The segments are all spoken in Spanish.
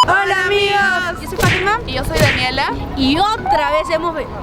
Hola amigos, yo soy Fátima. Y yo soy Daniela. Y otra vez hemos venido.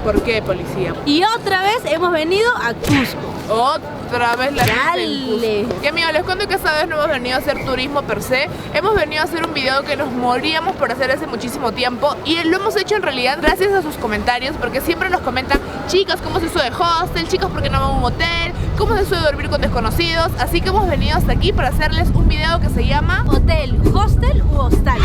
¿Por qué, policía? Y otra vez hemos venido a Cusco. Otra vez la Dale. Que amigos, les cuento que esta vez no hemos venido a hacer turismo per se. Hemos venido a hacer un video que nos moríamos por hacer hace muchísimo tiempo. Y lo hemos hecho en realidad gracias a sus comentarios, porque siempre nos comentan: chicas, ¿cómo se sube de hostel? Chicas, ¿por qué no van a un hotel? ¿Cómo se sube dormir con desconocidos? Así que hemos venido hasta aquí para hacerles un video que se llama Hotel, hostel u hostal.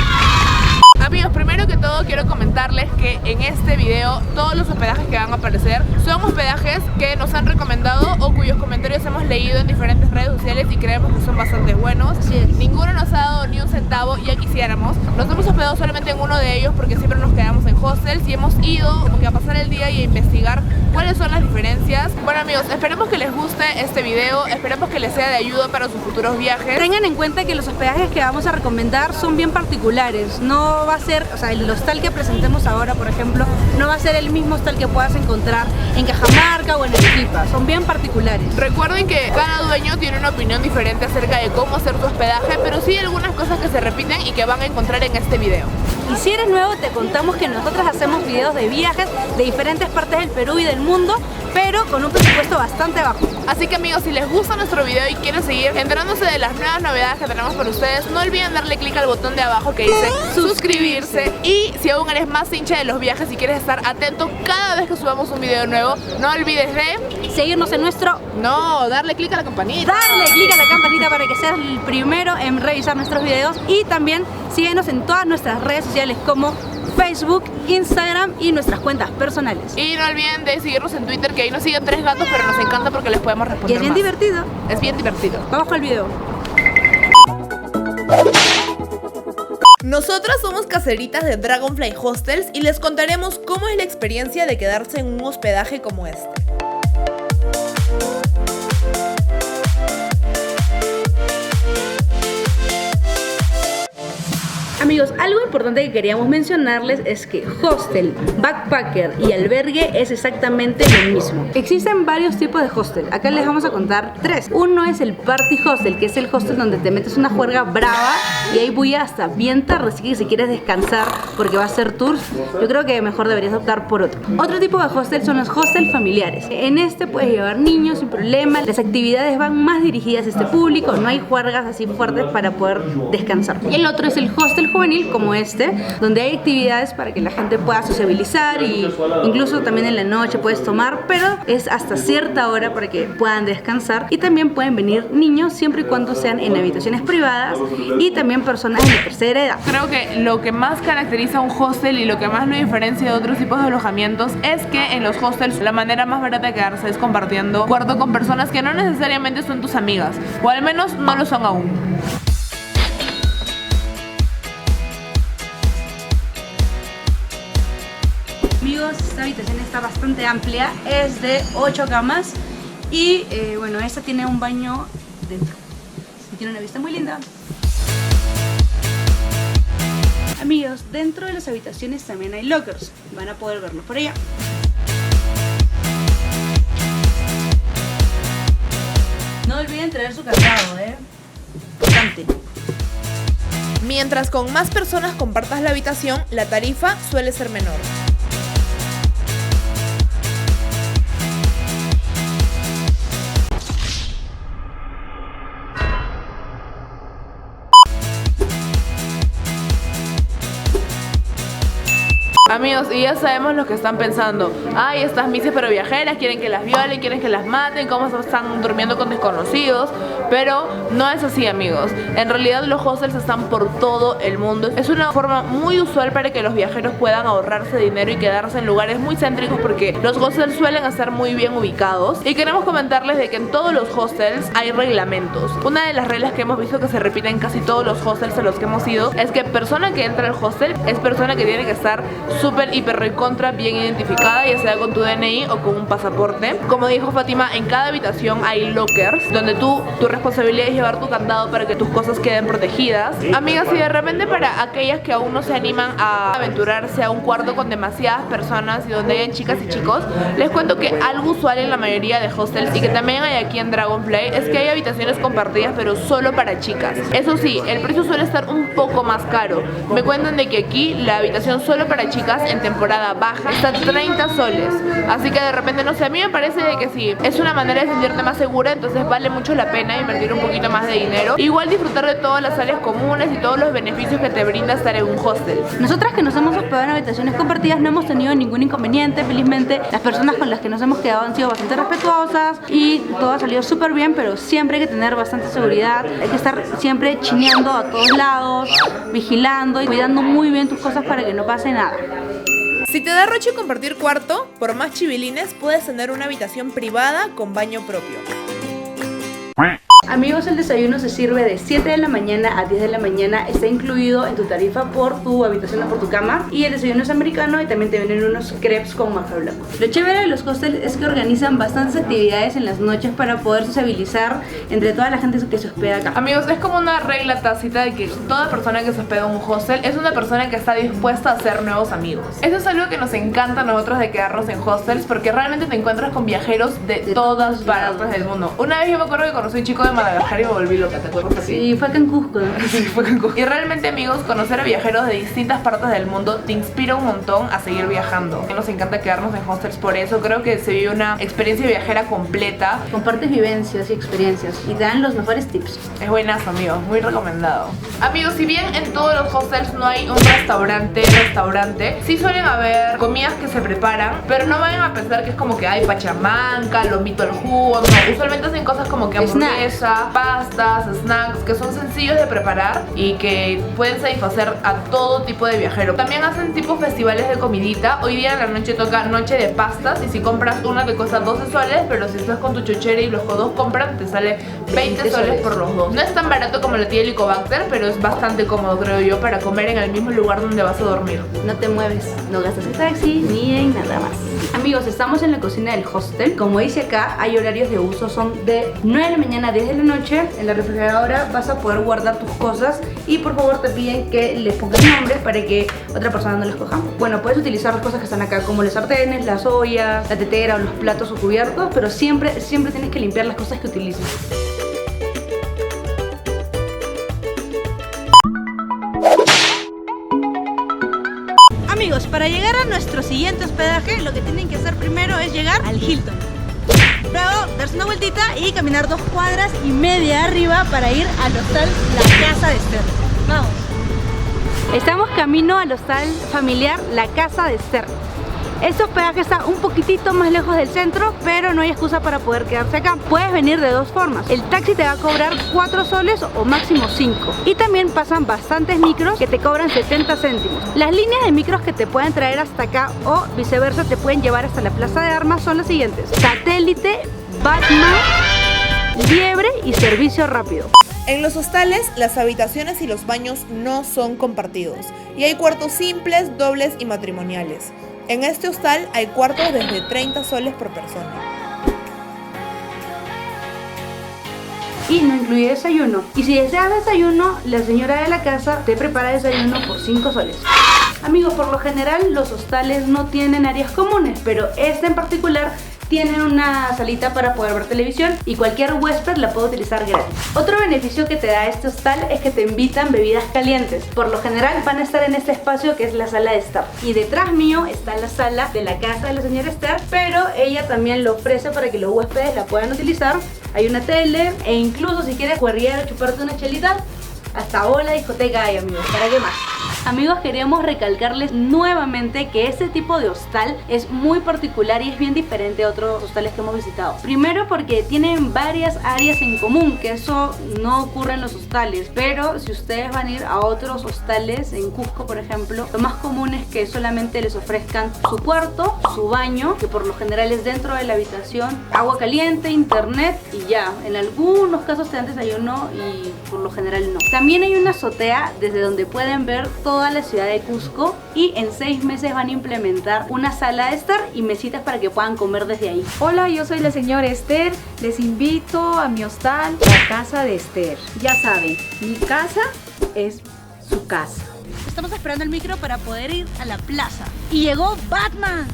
Amigos, primero que todo quiero comentarles que en este video todos los hospedajes que van a aparecer son hospedajes que nos han recomendado o cuyos comentarios hemos leído en diferentes redes sociales y creemos que son bastante buenos. Ninguno nos ha dado ni un centavo, ya quisiéramos. Nos hemos hospedado solamente en uno de ellos porque siempre nos quedamos en hostels y hemos ido como que a pasar el día y a investigar cuáles son las diferencias. Bueno amigos, esperemos que les guste este video, esperemos que les sea de ayuda para sus futuros viajes. Tengan en cuenta que los hospedajes que vamos a recomendar son bien particulares. No va a ser, o sea, el hostal que presentemos ahora, por ejemplo, no va a ser el mismo hostal que puedas encontrar en Cajamarca o en Arequipa. Son bien particulares. Recuerden que cada dueño tiene una opinión diferente acerca de cómo hacer su hospedaje, pero sí hay algunas cosas que se repiten y que van a encontrar en este video. Y si eres nuevo, te contamos que nosotros hacemos videos de viajes de diferentes partes del Perú y del mundo, pero con un presupuesto bastante bajo. Así que amigos, si les gusta nuestro video y quieren seguir enterándose de las nuevas novedades que tenemos para ustedes, no olviden darle clic al botón de abajo que dice suscribirse. Y si aún eres más hincha de los viajes y quieres estar atento cada vez que subamos un video nuevo, no olvides de seguirnos en nuestro... No, darle clic a la campanita. Darle clic a la campanita para que seas el primero en revisar nuestros videos. Y también síguenos en todas nuestras redes sociales como Facebook, Instagram y nuestras cuentas personales. Y no olviden de seguirnos en Twitter, que ahí nos siguen 3 gatos, pero nos encanta porque les podemos responder. Y es bien divertido. Es bien divertido. Vamos con el video. Nosotras somos caseritas de Dragonfly Hostels y les contaremos cómo es la experiencia de quedarse en un hospedaje como este. Amigos, algo importante que queríamos mencionarles es que hostel, backpacker y albergue es exactamente lo mismo. Existen varios tipos de hostel, acá les vamos a contar 3. Uno es el party hostel, que es el hostel donde te metes una juerga brava y ahí bulla hasta bien tarde, así que si quieres descansar porque va a ser tours, yo creo que mejor deberías optar por otro. Otro tipo de hostel son los hostels familiares. En este puedes llevar niños sin problema, las actividades van más dirigidas a este público, no hay juergas así fuertes para poder descansar. Y el otro es el hostel juvenil como este, donde hay actividades para que la gente pueda sociabilizar y incluso también en la noche puedes tomar, pero es hasta cierta hora para que puedan descansar. Y también pueden venir niños siempre y cuando sean en habitaciones privadas y también personas de tercera edad. Creo que lo que más caracteriza a un hostel y lo que más lo diferencia de otros tipos de alojamientos es que en los hostels la manera más barata de quedarse es compartiendo cuarto con personas que no necesariamente son tus amigas, o al menos no lo son aún. Amigos, esta habitación está bastante amplia, es de 8 camas y bueno, esta tiene un baño dentro y tiene una vista muy linda. Amigos, dentro de las habitaciones también hay lockers, van a poder verlo por allá. No olviden traer su candado, importante. Mientras con más personas compartas la habitación, la tarifa suele ser menor. Amigos, y ya sabemos lo que están pensando. Ay, estas mises pero viajeras quieren que las violen, quieren que las maten, cómo están durmiendo con desconocidos. Pero no es así, amigos. En realidad los hostels están por todo el mundo. Es una forma muy usual para que los viajeros puedan ahorrarse dinero y quedarse en lugares muy céntricos, porque los hostels suelen estar muy bien ubicados. Y queremos comentarles de que en todos los hostels hay reglamentos. Una de las reglas que hemos visto que se repiten en casi todos los hostels a los que hemos ido es que persona que entra al hostel es persona que tiene que estar súper, hiper, recontra bien identificada, ya sea con tu DNI o con un pasaporte. Como dijo Fátima, en cada habitación hay lockers donde tu responsabilidad responsabilidad es llevar tu candado para que tus cosas queden protegidas. Amigas, y de repente para aquellas que aún no se animan a aventurarse a un cuarto con demasiadas personas y donde hayan chicas y chicos, les cuento que algo usual en la mayoría de hostels y que también hay aquí en Dragonfly es que hay habitaciones compartidas pero solo para chicas. Eso sí, el precio suele estar un poco más caro. Me cuentan de que aquí la habitación solo para chicas en temporada baja está a 30 soles. Así que de repente, no sé, a mí me parece de que sí, es una manera de sentirte más segura, entonces vale mucho la pena invertir un poquito más de dinero. Igual disfrutar de todas las áreas comunes y todos los beneficios que te brinda estar en un hostel. Nosotras que nos hemos hospedado en habitaciones compartidas no hemos tenido ningún inconveniente, felizmente. Las personas con las que nos hemos quedado han sido bastante respetuosas y todo ha salido súper bien, pero siempre hay que tener bastante seguridad. Hay que estar siempre chineando a todos lados, vigilando y cuidando muy bien tus cosas para que no pase nada. Si te da roche compartir cuarto, por más chivilines puedes tener una habitación privada con baño propio. Amigos, el desayuno se sirve de 7 de la mañana a 10 de la mañana. Está incluido en tu tarifa por tu habitación o por tu cama. Y el desayuno es americano y también te vienen unos crepes con manjar blanco. Lo chévere de los hostels es que organizan bastantes actividades en las noches para poder sociabilizar entre toda la gente que se hospeda acá. Amigos, es como una regla tácita de que toda persona que se hospeda en un hostel es una persona que está dispuesta a hacer nuevos amigos. Eso es algo que nos encanta a nosotros de quedarnos en hostels, porque realmente te encuentras con viajeros de todas partes del mundo. Una vez yo me acuerdo que conocí a un chico de Madagascar y me volví loca, ¿te acuerdas así? Sí, fue acá en Cusco, ¿no? Sí, fue en Cusco. Y realmente, amigos, conocer a viajeros de distintas partes del mundo te inspira un montón a seguir viajando. Nos encanta quedarnos en hostels por eso. Creo que se vive una experiencia viajera completa. Compartes vivencias y experiencias y te dan los mejores tips. Es buenazo, amigos, muy recomendado. Amigos, si bien en todos los hostels no hay un restaurante, sí suelen haber comidas que se preparan, pero no vayan a pensar que es como que hay pachamanca, lomito al jugo, no. Usualmente hacen cosas como que hamburguesa, pastas, snacks, que son sencillos de preparar y que pueden satisfacer a todo tipo de viajero. También hacen tipo festivales de comidita. Hoy día en la noche toca noche de pastas y si compras una te cuesta 12 soles, pero si estás con tu chochera y los dos compran te sale 20 soles por los dos. No es tan barato como la tía Helicobacter, pero es bastante cómodo, creo yo, para comer en el mismo lugar donde vas a dormir. No te mueves, no gastas en taxi ni en nada más. Amigos, estamos en la cocina del hostel. Como dice acá, hay horarios de uso, son de 9 de la mañana a 10 de la noche. En la refrigeradora vas a poder guardar tus cosas y por favor te piden que les pongas nombres para que otra persona no les coja. Bueno, puedes utilizar las cosas que están acá como los sartenes, las ollas, la tetera o los platos o cubiertos, pero siempre tienes que limpiar las cosas que utilices. Amigos, para llegar a nuestro siguiente hospedaje, lo que tienen que hacer primero es llegar al Hilton. Luego, darse una vueltita y caminar 2,5 cuadras arriba para ir al hostal La Casa de Esther. Vamos. Estamos camino al hostal familiar La Casa de Esther. Este hospedaje está un poquitito más lejos del centro, pero no hay excusa para poder quedarse acá. Puedes venir de dos formas. El taxi te va a cobrar 4 soles o máximo 5. Y también pasan bastantes micros que te cobran 70 céntimos. Las líneas de micros que te pueden traer hasta acá o viceversa te pueden llevar hasta la Plaza de Armas son las siguientes: Satélite, Batman, Liebre y Servicio Rápido. En los hostales, las habitaciones y los baños no son compartidos y hay cuartos simples, dobles y matrimoniales. En este hostal hay cuartos desde 30 soles por persona. Y no incluye desayuno. Y si deseas desayuno, la señora de la casa te prepara desayuno por 5 soles. Amigos, por lo general los hostales no tienen áreas comunes, pero este en particular tienen una salita para poder ver televisión y cualquier huésped la puede utilizar gratis. Otro beneficio que te da este hostal es que te invitan bebidas calientes. Por lo general van a estar en este espacio que es la sala de staff. Y detrás mío está la sala de la casa de la señora Esther, pero ella también lo ofrece para que los huéspedes la puedan utilizar. Hay una tele e incluso si quieres cuerrear o chuparte una chelita, hasta hola discoteca hay, amigos. ¿Para qué más? Amigos, queríamos recalcarles nuevamente que este tipo de hostal es muy particular y es bien diferente a otros hostales que hemos visitado. Primero porque tienen varias áreas en común, que eso no ocurre en los hostales. Pero si ustedes van a ir a otros hostales, en Cusco por ejemplo, lo más común es que solamente les ofrezcan su cuarto, su baño, que por lo general es dentro de la habitación, agua caliente, internet y ya. En algunos casos te dan desayuno y por lo general no. También hay una azotea desde donde pueden ver todo toda la ciudad de Cusco y en 6 meses van a implementar una sala de estar y mesitas para que puedan comer desde ahí. Hola, yo soy la señora Esther. Les invito a mi hostal, la casa de Esther. Ya saben, mi casa es su casa. Estamos esperando el micro para poder ir a la plaza. Y llegó Batman.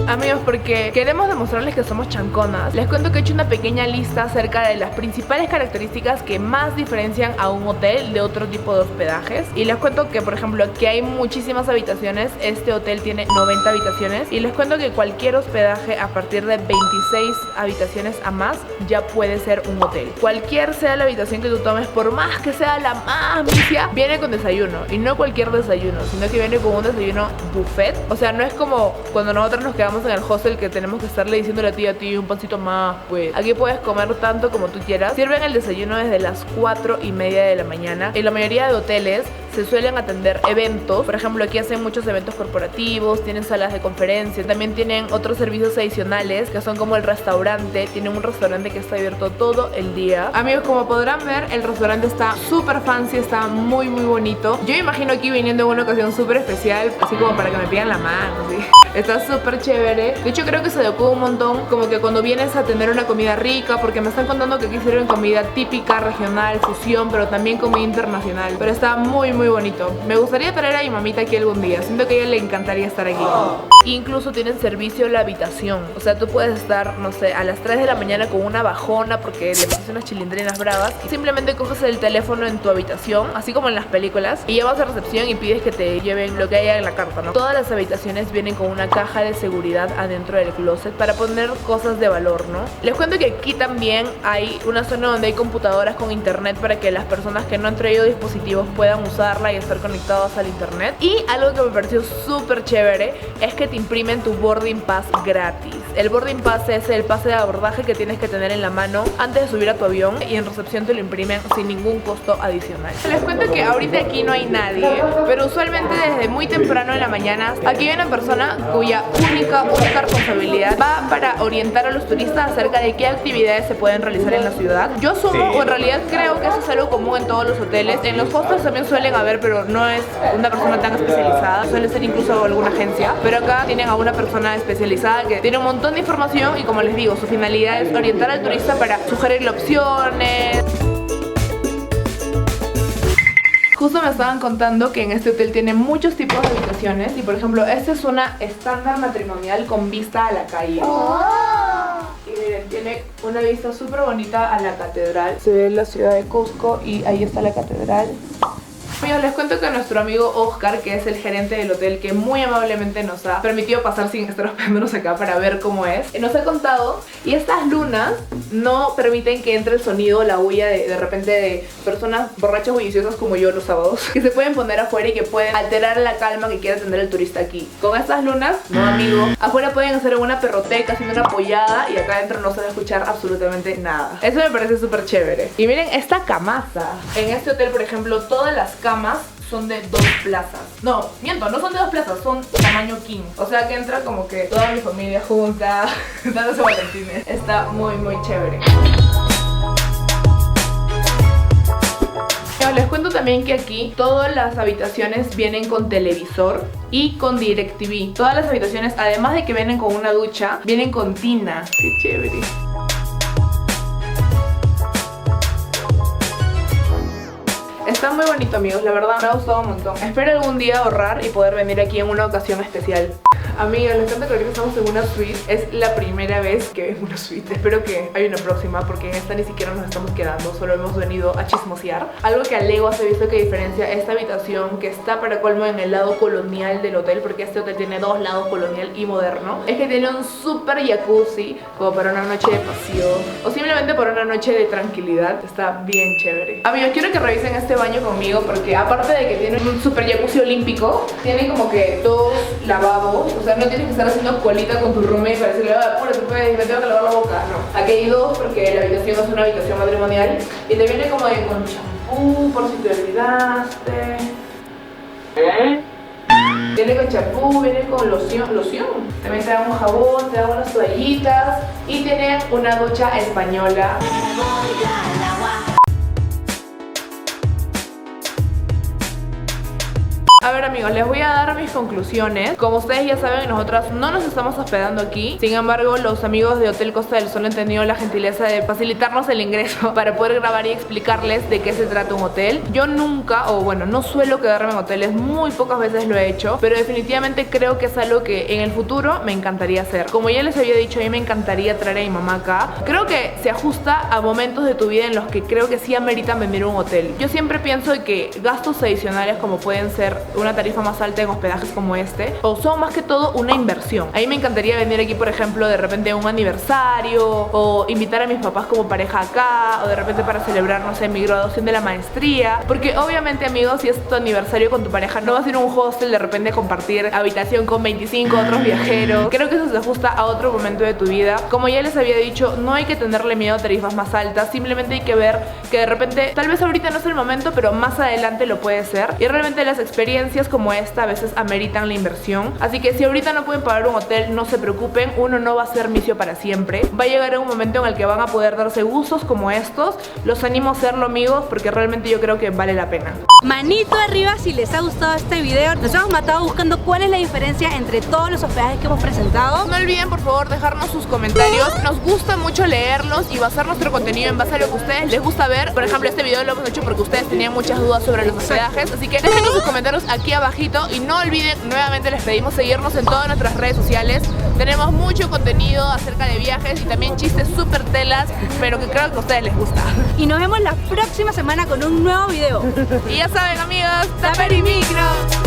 Amigos, porque queremos demostrarles que somos chanconas, les cuento que he hecho una pequeña lista acerca de las principales características que más diferencian a un hotel de otro tipo de hospedajes. Y les cuento que, por ejemplo, que hay muchísimas habitaciones. Este hotel tiene 90 habitaciones. Y les cuento que cualquier hospedaje a partir de 26 habitaciones a más ya puede ser un hotel. Cualquier sea la habitación que tú tomes, por más que sea la más vicia, viene con desayuno. Y no cualquier desayuno, sino que viene con un desayuno buffet. O sea, no es como cuando nosotros nos quedamos en el hostel que tenemos que estarle diciéndole a ti un pancito más, pues. Aquí puedes comer tanto como tú quieras. Sirven el desayuno desde las 4:30 de la mañana. En la mayoría de hoteles se suelen atender eventos. Por ejemplo, aquí hacen muchos eventos corporativos, tienen salas de conferencia, también tienen otros servicios adicionales que son como el restaurante. Tienen un restaurante que está abierto todo el día. Amigos, como podrán ver, el restaurante está súper fancy, está muy bonito. Yo me imagino aquí viniendo en una ocasión súper especial, así como para que me pidan la mano, ¿sí? Está súper chévere. De hecho, creo que se adecua un montón como que cuando vienes a tener una comida rica, porque me están contando que aquí sirven comida típica, regional, fusión, pero también comida internacional. Pero está muy bonito. Me gustaría traer a mi mamita aquí algún día. Siento que a ella le encantaría estar aquí. Incluso tienen servicio a la habitación. O sea, tú puedes estar, no sé, a las 3 de la mañana con una bajona porque le metiste unas chilindrinas bravas y simplemente coges el teléfono en tu habitación, así como en las películas, y llevas a recepción y pides que te lleven lo que haya en la carta, ¿no? Todas las habitaciones vienen con una caja de seguridad adentro del closet para poner cosas de valor, ¿no? Les cuento que aquí también hay una zona donde hay computadoras con internet para que las personas que no han traído dispositivos puedan usarla y estar conectados al internet. Y algo que me pareció súper chévere es que te imprimen tu boarding pass gratis. El boarding pass es el pase de abordaje que tienes que tener en la mano antes de subir a tu avión, y en recepción te lo imprimen sin ningún costo adicional. Les cuento que ahorita aquí no hay nadie, pero usualmente desde muy temprano en la mañana aquí hay una persona cuya única responsabilidad va para orientar a los turistas acerca de qué actividades se pueden realizar en la ciudad. Yo asumo, o en realidad creo que eso es algo común en todos los hoteles. En los hostels también suelen haber, pero no es una persona tan especializada, suele ser incluso alguna agencia, pero acá tienen a una persona especializada que tiene un montón de información y, como les digo, su finalidad es orientar al turista para sugerirle opciones. Justo me estaban contando que en este hotel tiene muchos tipos de habitaciones y, por ejemplo, esta es una estándar matrimonial con vista a la calle. Y miren, tiene una vista súper bonita a la catedral. Se ve la ciudad de Cusco y ahí está la catedral. Amigos, les cuento que nuestro amigo Oscar, que es el gerente del hotel, que muy amablemente nos ha permitido pasar sin estar hospedándonos acá para ver cómo es, nos ha contado, y estas lunas no permiten que entre el sonido o la bulla de repente de personas borrachas bulliciosas como yo los sábados, que se pueden poner afuera y que pueden alterar la calma que quiera tener el turista aquí. Con estas lunas, no amigo, afuera pueden hacer una perroteca haciendo una pollada y acá adentro no se va a escuchar absolutamente nada. Eso me parece súper chévere. Y miren esta camaza. En este hotel, por ejemplo, todas las camas son de 2 plazas. No, miento, no son de 2 plazas, son tamaño king. O sea que entra como que toda mi familia junta, dándose valentines. Está muy chévere. Les cuento también que aquí todas las habitaciones vienen con televisor y con DirecTV. Todas las habitaciones, además de que vienen con una ducha, vienen con tina. Qué chévere. Está muy bonito, amigos, la verdad me ha gustado un montón. Espero algún día ahorrar y poder venir aquí en una ocasión especial. Amigos, les cuento que ahorita estamos en una suite. Es la primera vez que ven una suite. Espero que haya una próxima, porque en esta ni siquiera nos estamos quedando, solo hemos venido a chismosear. Algo que a leguas he visto que diferencia esta habitación, que está para colmo en el lado colonial del hotel, porque este hotel tiene 2 lados, colonial y moderno, es que tiene un super jacuzzi como para una noche de pasión o simplemente para una noche de tranquilidad. Está bien chévere. Amigos, quiero que revisen este baño conmigo, porque aparte de que tiene un super jacuzzi olímpico, tiene como que 2 lavabos. O sea, no tienes que estar haciendo colita con tu roommate para decirle, apúrate, pues, me tengo que lavar la boca. No, aquí hay 2 porque la habitación es una habitación matrimonial y te viene como de con champú por si te olvidaste. Viene con champú, viene con loción. También te dan un jabón, te dan unas toallitas y tienen una ducha española. A ver amigos, les voy a dar mis conclusiones. Como ustedes ya saben, nosotras no nos estamos hospedando aquí. Sin embargo, los amigos de Hotel Costa del Sol han tenido la gentileza de facilitarnos el ingreso para poder grabar y explicarles de qué se trata un hotel. Yo nunca, o bueno, no suelo quedarme en hoteles, muy pocas veces lo he hecho, pero definitivamente creo que es algo que en el futuro me encantaría hacer. Como ya les había dicho, a mí me encantaría traer a mi mamá acá. Creo que se ajusta a momentos de tu vida en los que creo que sí ameritan venir a un hotel. Yo siempre pienso que gastos adicionales como pueden ser una tarifa más alta en hospedajes como este, o son más que todo una inversión. A mí me encantaría venir aquí, por ejemplo, de repente a un aniversario, o invitar a mis papás como pareja acá, o de repente para celebrar, no sé, mi graduación de la maestría, porque obviamente amigos, si es tu aniversario con tu pareja, no vas a ir a un hostel de repente a compartir habitación con 25 otros viajeros. Creo que eso se ajusta a otro momento de tu vida. Como ya les había dicho, no hay que tenerle miedo a tarifas más altas, simplemente hay que ver que de repente, tal vez ahorita no es el momento, pero más adelante lo puede ser, y realmente las experiencias como esta a veces ameritan la inversión. Así que si ahorita no pueden pagar un hotel, no se preocupen, uno no va a ser misio para siempre. Va a llegar un momento en el que van a poder darse gustos como estos. Los animo a hacerlo amigos, porque realmente yo creo que vale la pena. Manito arriba si les ha gustado este video. Nos hemos matado buscando cuál es la diferencia entre todos los hospedajes que hemos presentado. No olviden por favor dejarnos sus comentarios. Nos gusta mucho leerlos y basar nuestro contenido en base a lo que a ustedes les gusta ver. Por ejemplo, este video lo hemos hecho porque ustedes tenían muchas dudas sobre los hospedajes. Así que déjenos sus comentarios aquí abajito y no olviden, nuevamente les pedimos seguirnos en todas nuestras redes sociales. Tenemos mucho contenido acerca de viajes y también chistes súper telas, pero que creo que a ustedes les gusta. Y nos vemos la próxima semana con un nuevo video. Y ya saben amigos, Tupper y Micro.